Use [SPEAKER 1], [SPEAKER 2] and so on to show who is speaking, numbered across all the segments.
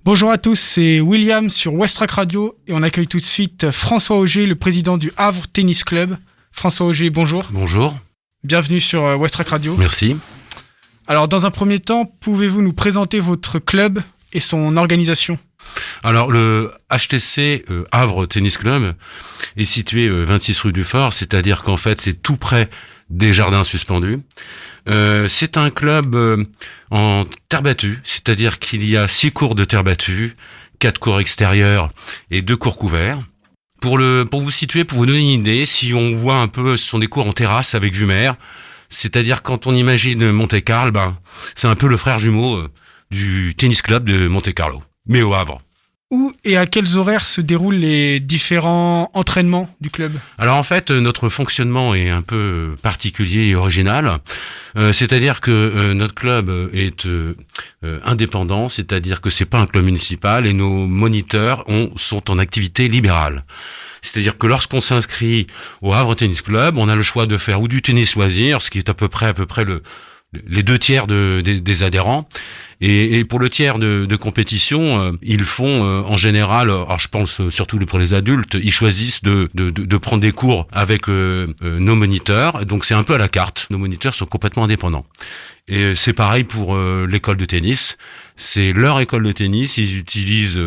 [SPEAKER 1] Bonjour à tous, c'est William sur Westrack Radio et on accueille tout de suite François Auger, le président du Havre Tennis Club. François Auger, bonjour.
[SPEAKER 2] Bonjour.
[SPEAKER 1] Bienvenue sur Westrack Radio.
[SPEAKER 2] Merci.
[SPEAKER 1] Alors, dans un premier temps, pouvez-vous nous présenter votre club et son organisation ?
[SPEAKER 2] Alors, le HTC Havre Tennis Club est situé 26 rue du Fort, c'est-à-dire qu'en fait, c'est tout près des jardins suspendus. C'est un club en terre battue, c'est-à-dire qu'il y a 6 cours de terre battue, 4 cours extérieurs et 2 cours couverts. Pour vous situer, pour vous donner une idée, si on voit un peu, ce sont des cours en terrasse avec vue mer, c'est-à-dire quand on imagine Monte-Carlo, c'est un peu le frère jumeau du tennis club de Monte-Carlo, mais au Havre.
[SPEAKER 1] Où et à quels horaires se déroulent les différents entraînements du club ?
[SPEAKER 2] Alors en fait, notre fonctionnement est un peu particulier et original. C'est-à-dire que notre club est indépendant, c'est-à-dire que c'est pas un club municipal et nos moniteurs sont en activité libérale. C'est-à-dire que lorsqu'on s'inscrit au Havre Tennis Club, on a le choix de faire ou du tennis loisir, ce qui est à peu près les 2 tiers des adhérents. Et pour le tiers de compétition, ils font en général, alors je pense surtout pour les adultes, ils choisissent de prendre des cours avec nos moniteurs. Donc c'est un peu à la carte. Nos moniteurs sont complètement indépendants. Et c'est pareil pour l'école de tennis. C'est leur école de tennis. Ils utilisent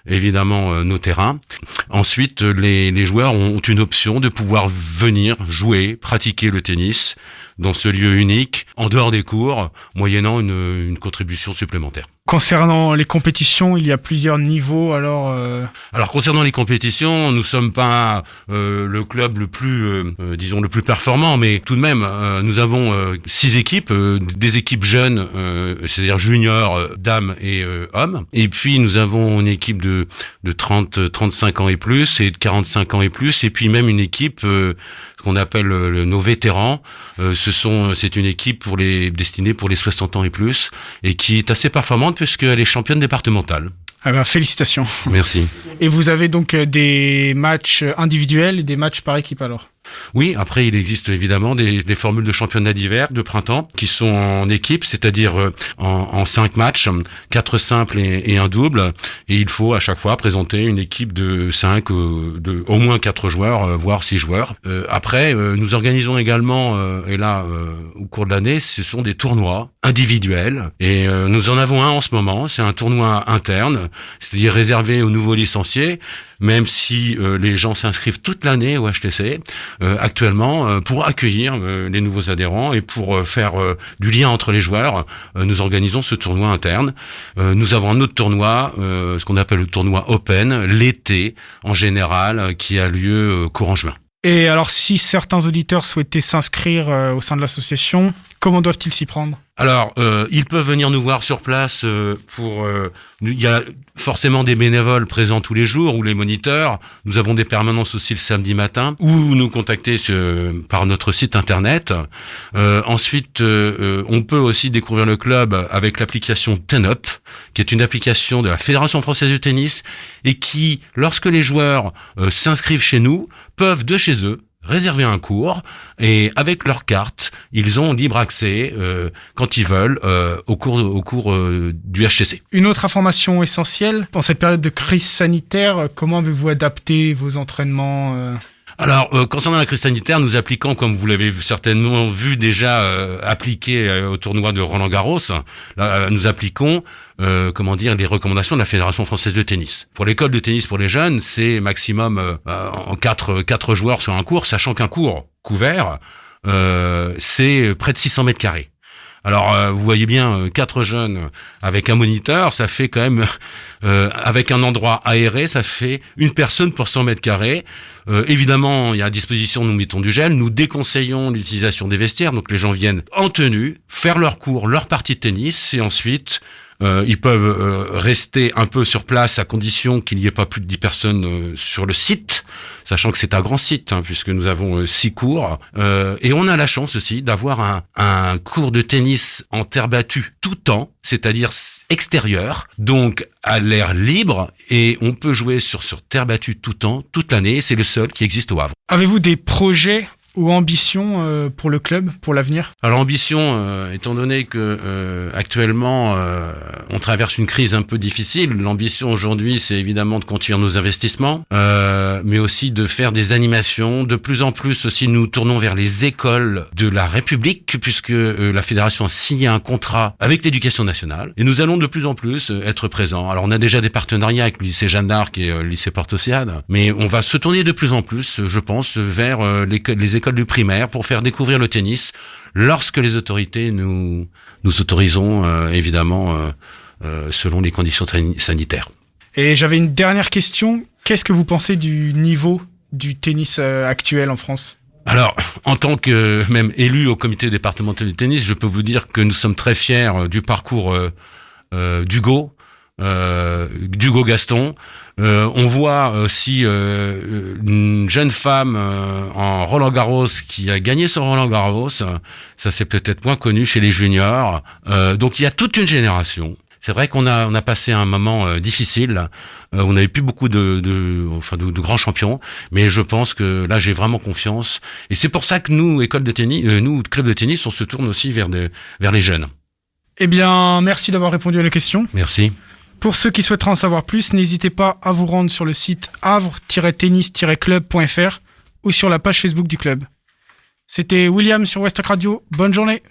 [SPEAKER 2] évidemment nos terrains. Ensuite, les joueurs ont une option de pouvoir venir jouer, pratiquer le tennis dans ce lieu unique, en dehors des cours, moyennant une contribution supplémentaire.
[SPEAKER 1] Concernant les compétitions, il y a plusieurs niveaux,
[SPEAKER 2] Alors concernant les compétitions, nous sommes pas le club le plus, disons le plus performant, mais tout de même, nous avons 6 équipes, des équipes jeunes, c'est-à-dire juniors, dames et hommes, et puis nous avons une équipe de 35 ans et plus, et de 45 ans et plus, et puis même une équipe qu'on appelle nos vétérans. C'est une équipe destinée pour les 60 ans et plus, et qui est assez performante puisqu'elle est championne départementale.
[SPEAKER 1] Ah ben, félicitations.
[SPEAKER 2] Merci.
[SPEAKER 1] Et vous avez donc des matchs individuels et des matchs par équipe alors ?
[SPEAKER 2] Oui, après il existe évidemment des formules de championnat d'hiver, de printemps, qui sont en équipe, c'est-à-dire en 5 matchs, 4 simples et un double, et il faut à chaque fois présenter une équipe de 5, de au moins 4 joueurs, voire 6 joueurs. Après, nous organisons également, et là, au cours de l'année, ce sont des tournois individuels, et nous en avons un en ce moment, c'est un tournoi interne, c'est-à-dire réservé aux nouveaux licenciés, même si les gens s'inscrivent toute l'année au HTC, actuellement, pour accueillir les nouveaux adhérents et pour faire du lien entre les joueurs, nous organisons ce tournoi interne. Nous avons un autre tournoi, ce qu'on appelle le tournoi Open, l'été en général, qui a lieu courant juin.
[SPEAKER 1] Et alors, si certains auditeurs souhaitaient s'inscrire au sein de l'association, comment doivent-ils s'y prendre ?
[SPEAKER 2] Alors, ils peuvent venir nous voir sur place il y a forcément des bénévoles présents tous les jours, ou les moniteurs. Nous avons des permanences aussi le samedi matin, ou nous contacter par notre site internet. Ensuite, on peut aussi découvrir le club avec l'application TenUp, qui est une application de la Fédération française de tennis, et qui, lorsque les joueurs s'inscrivent chez nous, peuvent de chez eux réserver un cours, et avec leur carte, ils ont libre accès quand ils veulent au cours du HTC.
[SPEAKER 1] Une autre information essentielle, dans cette période de crise sanitaire, comment avez-vous adapté vos entraînements
[SPEAKER 2] Alors, concernant la crise sanitaire, nous appliquons, comme vous l'avez certainement vu déjà appliqué au tournoi de Roland-Garros, nous appliquons les recommandations de la Fédération française de tennis. Pour l'école de tennis pour les jeunes, c'est maximum en 4 joueurs sur un cours, sachant qu'un cours couvert, c'est près de 600 mètres carrés. Alors, vous voyez bien, 4 jeunes avec un moniteur, ça fait quand même, avec un endroit aéré, ça fait une personne pour 100 mètres carrés. Évidemment, il y a à disposition, nous mettons du gel, nous déconseillons l'utilisation des vestiaires, donc les gens viennent en tenue, faire leur cours, leur partie de tennis, et ensuite, ils peuvent rester un peu sur place à condition qu'il n'y ait pas plus de 10 personnes sur le site, sachant que c'est un grand site, puisque nous avons 6 cours. Et on a la chance aussi d'avoir un cours de tennis en terre battue tout temps, c'est-à-dire extérieur, donc à l'air libre, et on peut jouer sur terre battue tout temps, toute l'année. C'est le seul qui existe au Havre.
[SPEAKER 1] Avez-vous des projets ou ambition pour le club, pour l'avenir?
[SPEAKER 2] Alors l'ambition, étant donné que actuellement on traverse une crise un peu difficile, l'ambition aujourd'hui c'est évidemment de continuer nos investissements, mais aussi de faire des animations. De plus en plus aussi nous tournons vers les écoles de la République, puisque la fédération a signé un contrat avec l'éducation nationale, et nous allons de plus en plus être présents. Alors on a déjà des partenariats avec le lycée Jeanne d'Arc et le lycée Porte-Océane, mais on va se tourner de plus en plus, je pense, vers les écoles du primaire pour faire découvrir le tennis lorsque les autorités nous autorisons, évidemment, selon les conditions sanitaires.
[SPEAKER 1] Et j'avais une dernière question. Qu'est-ce que vous pensez du niveau du tennis actuel en France?
[SPEAKER 2] Alors, en tant que même élu au comité départemental du tennis, je peux vous dire que nous sommes très fiers du parcours d'Hugo Gaston. On voit aussi une jeune femme en Roland-Garros qui a gagné sur Roland-Garros. Ça, c'est peut-être moins connu chez les juniors. Donc, il y a toute une génération. C'est vrai qu'on a passé un moment difficile. On n'avait plus beaucoup de grands champions, mais je pense que là j'ai vraiment confiance. Et c'est pour ça que nous, école de tennis, nous club de tennis, on se tourne aussi vers les jeunes.
[SPEAKER 1] Eh bien, merci d'avoir répondu à nos questions.
[SPEAKER 2] Merci.
[SPEAKER 1] Pour ceux qui souhaiteraient en savoir plus, n'hésitez pas à vous rendre sur le site havre-tennis-club.fr ou sur la page Facebook du club. C'était William sur Westrock Radio. Bonne journée.